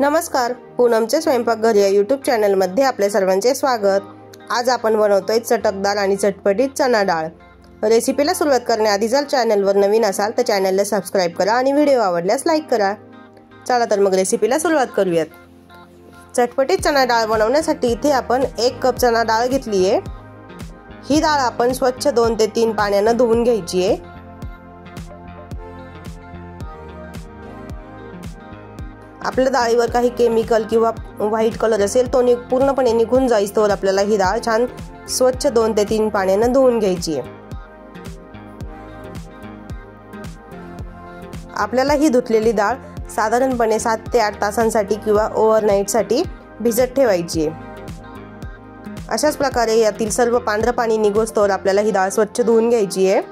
नमस्कार, पूनमचे स्वयंपाकघर या यूट्यूब चॅनलमध्ये आपले सर्वांचे स्वागत। आज आपण बनवतोय चटकदार आणि चटपटीत चना डाळ। रेसिपीला सुरुवात करण्याआधी जर चॅनलवर नवीन असाल तर चॅनलला सबस्क्राइब करा आणि व्हिडिओ आवडल्यास लाईक करा। चला तर मग रेसिपीला सुरुवात करूयात। चटपटीत चना डाळ बनवण्यासाठी इथे आपण 1 कप चना डाळ घेतली आहे। ही डाळ आपण स्वच्छ 2 ते 3 पाण्याने धुवून घ्यायची आहे। आपल्या डाळीवर काही केमिकल किंवा व्हाईट कलर असेल तो पूर्णपणे निघून जाईस्तोवर आपल्याला ही डाळ छान स्वच्छ 2 ते 3 पाण्याने धुवून घ्यायची आहे। आपल्याला ही धुतलेली डाळ साधारणपणे 7 ते 8 तासांसाठी किंवा ओव्हरनाईट साठी भिजत ठेवायची आहे। अशाच प्रकारे यातील सर्व पांढरं पाणी निघोस्तोवर आपल्याला ही डाळ स्वच्छ धुवून घ्यायची आहे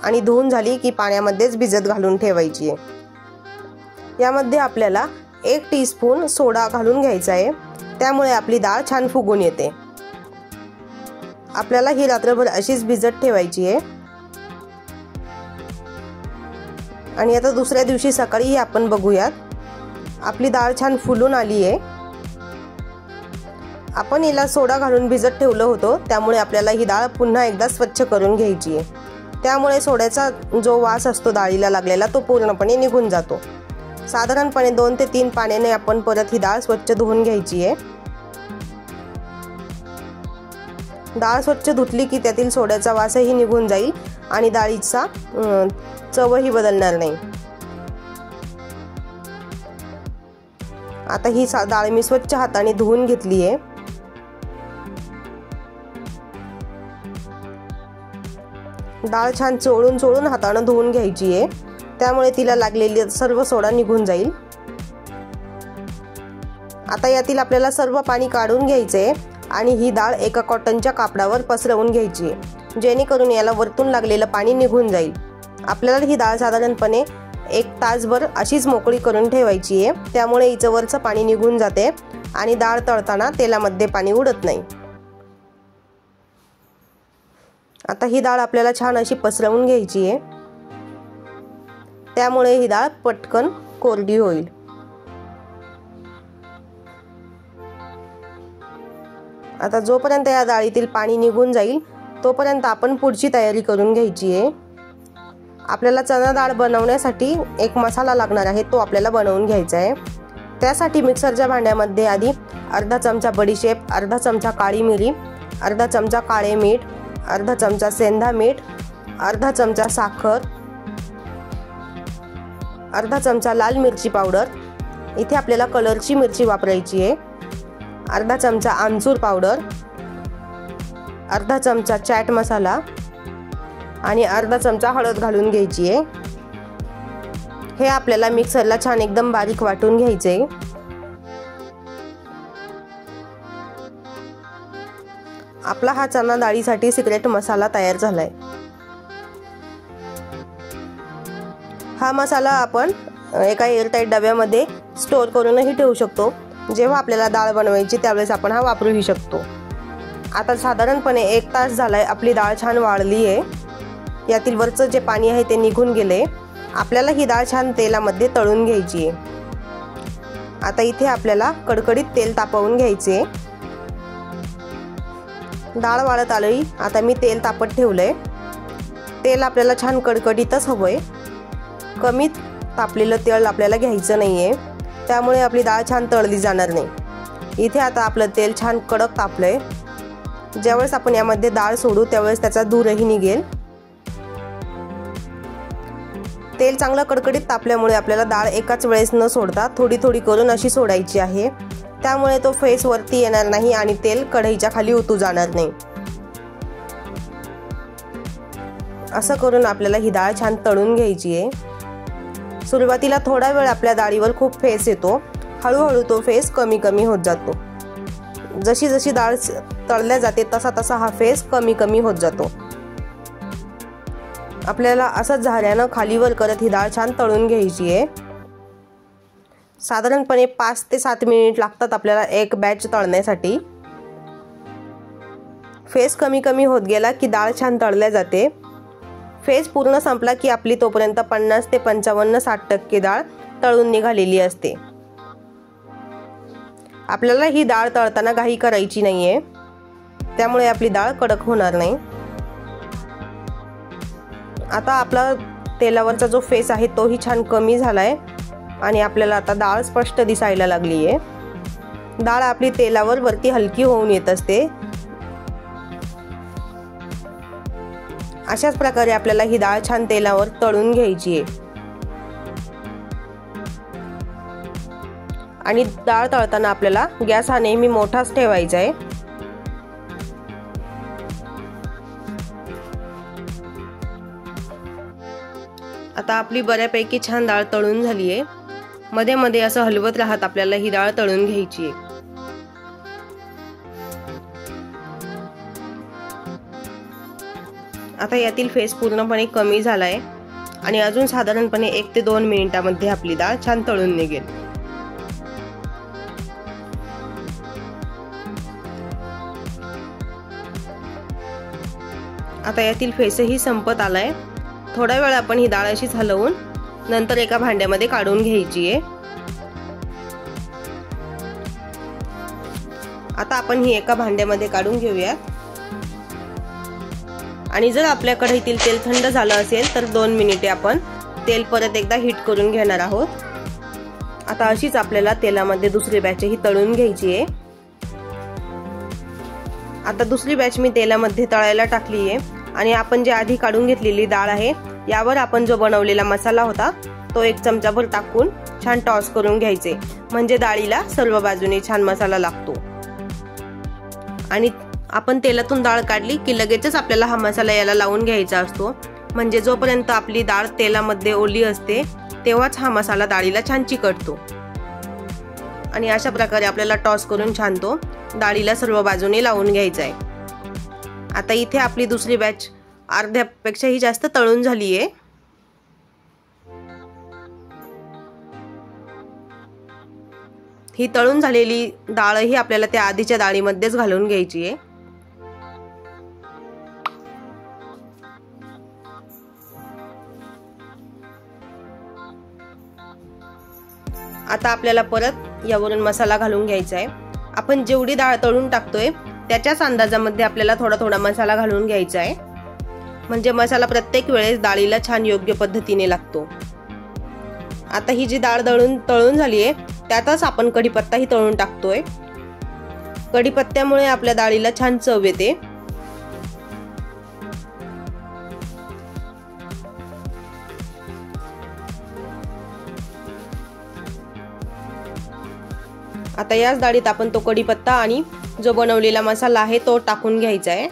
आणि धुवून झाली की पाण्यामध्येच भिजत घालून ठेवायची आहे। यामध्ये आपल्याला 1 टीस्पून सोडा घालून घ्यायचा आहे, त्यामुळे आपली डाळ छान फुगून येते। आपल्याला ही रात्रभर अशीच भिजत ठेवायची आहे आणि आता दुसऱ्या दिवशी सकाळी आपण बघूयात आपली डाळ छान फुलून आली आहे। आपण हिला सोडा घालून भिजत ठेवलं होतं, त्यामुळे आपल्याला ही डाळ पुन्हा एकदा स्वच्छ करून घ्यायची आहे। त्यामुळे सोड्याचा जो वास असतो डाळीला लागलेला तो पूर्णपणे निघून जातो। साधारणपणे 2 ते 3 पाण्याने आपण परत ही डाळ स्वच्छ धुवून घ्यायची आहे। डाळ स्वच्छ धुतली की त्यातील सोड्याचा वासही निघून जाईल आणि डाळीचा चवही बदलणार नाही। आता ही डाळ मी स्वच्छ हाताने धुवून घेतली आहे। डाळ छान चोळून हाताने धुवून घ्यायची आहे, त्यामुळे तिला लागलेली सर्व सोडा निघून जाईल। आता यातील आपल्याला सर्व पाणी काढून घ्यायचे आणि ही डाळ एका कॉटनच्या कापडावर पसरवून घ्यायची आहे, जेणेकरून याला वरतून लागलेलं पाणी निघून जाईल। आपल्याला ही डाळ साधारणपणे 1 तासभर अशीच मोकळी करून ठेवायची आहे, त्यामुळे हिचं वरचं पाणी निघून जाते आणि डाळ तळताना तेलामध्ये पाणी उडत नाही। आता ही डाळ आपल्याला छान अशी पसरवून घ्यायची आहे, त्यामुळे ही डाळ पटकन कोरडी होईल। आता जोपर्यंत या डाळीतील पाणी निघून जाईल तोपर्यंत आपण पुढची तयारी करून घ्यायची आहे। आपल्याला चना डाळ बनवण्यासाठी एक मसाला लागणार आहे, तो आपल्याला बनवून घ्यायचा आहे। त्यासाठी मिक्सरच्या भांड्यामध्ये आधी अर्धा चमचा बडीशेप, अर्धा चमचा काळी मिरी, अर्धा चमचा काळे मीठ, अर्धा चमचा सेंधा मीठ, अर्धा चमचा साखर, अर्धा चमचा लाल मिरची पावडर, इथे आपल्याला कलरची मिरची वापरायची आहे, अर्धा चमचा आमचूर पावडर, अर्धा चमचा चाट मसाला आणि अर्धा चमचा हळद घालून घ्यायची आहे। हे आपल्याला मिक्सरला छान एकदम बारीक वाटून घ्यायचे। आपला हा चना डाळीसाठी सिक्रेट मसाला तयार झालाय। हा मसाला आपण एका एअरटाईट डब्यामध्ये स्टोर करूनही ठेवू शकतो। जेव्हा आपल्याला डाळ बनवायची त्यावेळेस आपण हा वापरूही शकतो। आता साधारणपणे 1 तास झालाय, आपली डाळ छान वाळली आहे। यातील वरचं जे पाणी आहे ते निघून गेले। आपल्याला ही डाळ छान तेलामध्ये तळून घ्यायची आहे। आता इथे आपल्याला कडकडीत तेल तापवून घ्यायचे। डाळ वाळत आली, आता मी तेल तापत ठेवलंय। तेल आपल्याला छान कडकडीतच हवंय, कमी तापलेलं तेल आपल्याला घ्यायचं नाहीये, त्यामुळे आपली डाळ छान तळली जाणार नाही। इथे आता आपलं तेल छान कडक तापलंय। ज्यावेळेस आपण यामध्ये डाळ सोडू त्यावेळेस त्याचा धूरही निघेल। तेल चांगलं कडकडीत तापल्यामुळे आपल्याला डाळ एकाच वेळेस न सोडता थोडी थोडी करून अशी सोडायची आहे, त्यामुळे तो फेस वरती येणार नाही आणि तेल कढईच्या खाली ओतू जाणार नाही। असं करून आपल्याला ही डाळ छान तळून घ्यायची आहे। सुरुवातीला थोडा वेळ आपल्या डाळीवर खूप फेस येतो, हळूहळू तो फेस कमी कमी होत जातो। जशी जशी डाळ तळल्या जाते तसा तसा हा फेस कमी कमी होत जातो। आपल्याला असंच झाऱ्यानं खालीवर करत ही डाळ छान तळून घ्यायची आहे। साधारणपणे 5 ते 7 मिनिट लागतात आपल्याला एक बॅच तळण्यासाठी। फेस कमी कमी होत गेला की डाळ छान तळल्या जाते। फेस पूर्ण संपला की आपली तोपर्यंत 50 ते 55-60% डाळ तळून निघालेली असते। आपल्याला ही डाळ तळताना घाई करायची नाही आहे, त्यामुळे आपली डाळ कडक होणार नाही. आता आपला तेलावरचा जो फेस आहे तोही छान कमी झाला आहे आणि आपल्याला आता डाळ स्पष्ट दिसायला लागली आहे. डाळ आपली तेलावर वरती हलकी होऊन येत असते. अशाच प्रकारे आपल्याला ही डाळ छान तेलावर तळून घ्यायची आहे. आणि डाळ तळताना आपल्याला गॅस हा नेहमी मोठाच ठेवायचा आहे. आता आपली बऱ्यापैकी छान डाळ तळून झाली आहे. मध्ये मध्ये असं हलवत राहत आपल्याला ही डाळ तळून घ्यायची आहे. आता यातील फेस पूर्णपणे कमी झालाय आणि अजून साधारणपणे 1 ते 2 मिनिटांमध्ये आपली डाळ छान तळून निघेल. आता यातील फेसही संपत आलाय. थोडा वेळ आपण ही डाळ अशीच हलवून नंतर एका भांड्यामध्ये काढून घ्यायची आहे. आता आपण ही एका भांड्यामध्ये काढून घेऊयात. आणि जर आपल्या कढईतील तेल थंड झालं असेल तर 2 मिनिटे आपण तेल परत एकदा हीट करून घेणार आहोत. आता अशीच आपल्याला तेलामध्ये दुसरी बॅचही तळून घ्यायची आहे. आता दुसरी बॅच मी तेलामध्ये तळायला टाकली आहे आणि आपण जे आधी काढून घेतलेली डाळ आहे यावर आपण जो बनवलेला मसाला होता तो 1 चमचाभर टाकून छान टॉस करून घ्यायचे, म्हणजे डाळीला सर्व बाजूने छान मसाला लागतो. आणि आपण तेलातून डाळ काढली की लगेचच आपल्याला हा मसाला याला लावून घ्यायचा असतो, म्हणजे जोपर्यंत आपली डाळ तेलामध्ये ओली असते तेव्हाच हा मसाला डाळीला छान चिकटतो. आणि अशा प्रकारे आपल्याला टॉस करून छान तो डाळीला सर्व बाजूने लावून घ्यायचा आहे. आता इथे आपली दुसरी बॅच अर्ध्यापेक्षाही जास्त तळून झाली आहे. ही तळून झालेली डाळही आपल्याला त्या आधीच्या डाळीमध्येच घालून घ्यायची आहे. आता आपल्याला परत यावरून मसाला घालून घ्यायचा आहे. आपण जेवढी डाळ तळून टाकतोय त्याच्याच अंदाजामध्ये आपल्याला थोडा थोडा मसाला घालून घ्यायचा आहे, म्हणजे मसाला प्रत्येक वेळेस डाळीला छान योग्य पद्धतीने लागतो. आता ही जी डाळ तळून झाली आहे त्यातच आपण कढीपत्ताही तळून टाकतोय. कढीपत्त्यामुळे आपल्या डाळीला छान चव येते. आता याच डाळीत आपण तो कढीपत्ता आणि जो बनवलेला मसाला आहे तो टाकून घ्यायचा आहे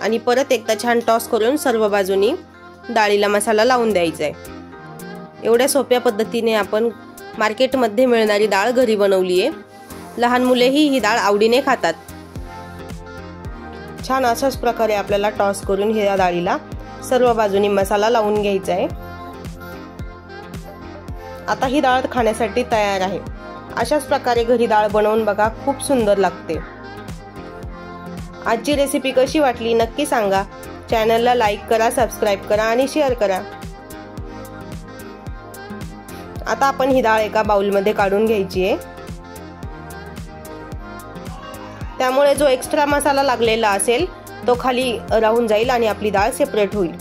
आणि परत एकदा छान टॉस करून सर्व बाजूनी डाळीला मसाला लावून द्यायचा आहे. एवढ्या सोप्या पद्धतीने आपण मार्केटमध्ये मिळणारी डाळ घरी बनवली आहे. लहान मुलेही ही डाळ आवडीने खातात. छान अशाच प्रकारे आपल्याला टॉस करून ह्या डाळीला सर्व बाजूनी मसाला लावून घ्यायचा आहे. आता ही डाळ खाण्यासाठी तयार आहे. अशाच प्रकारे घरी डाळ बनवून बघा, खूप सुंदर लागते. आजची रेसिपी कशी वाटली नक्की सांगा. चॅनलला लाईक करा, सबस्क्राईब करा आणि शेअर करा. आता आपण ही डाळ एका बाउलमध्ये काढून घ्यायची आहे. त्यामुळे जो एक्स्ट्रा मसाला लागलेला असेल तो खाली राहून जाईल आणि आपली डाळ सेपरेट होईल.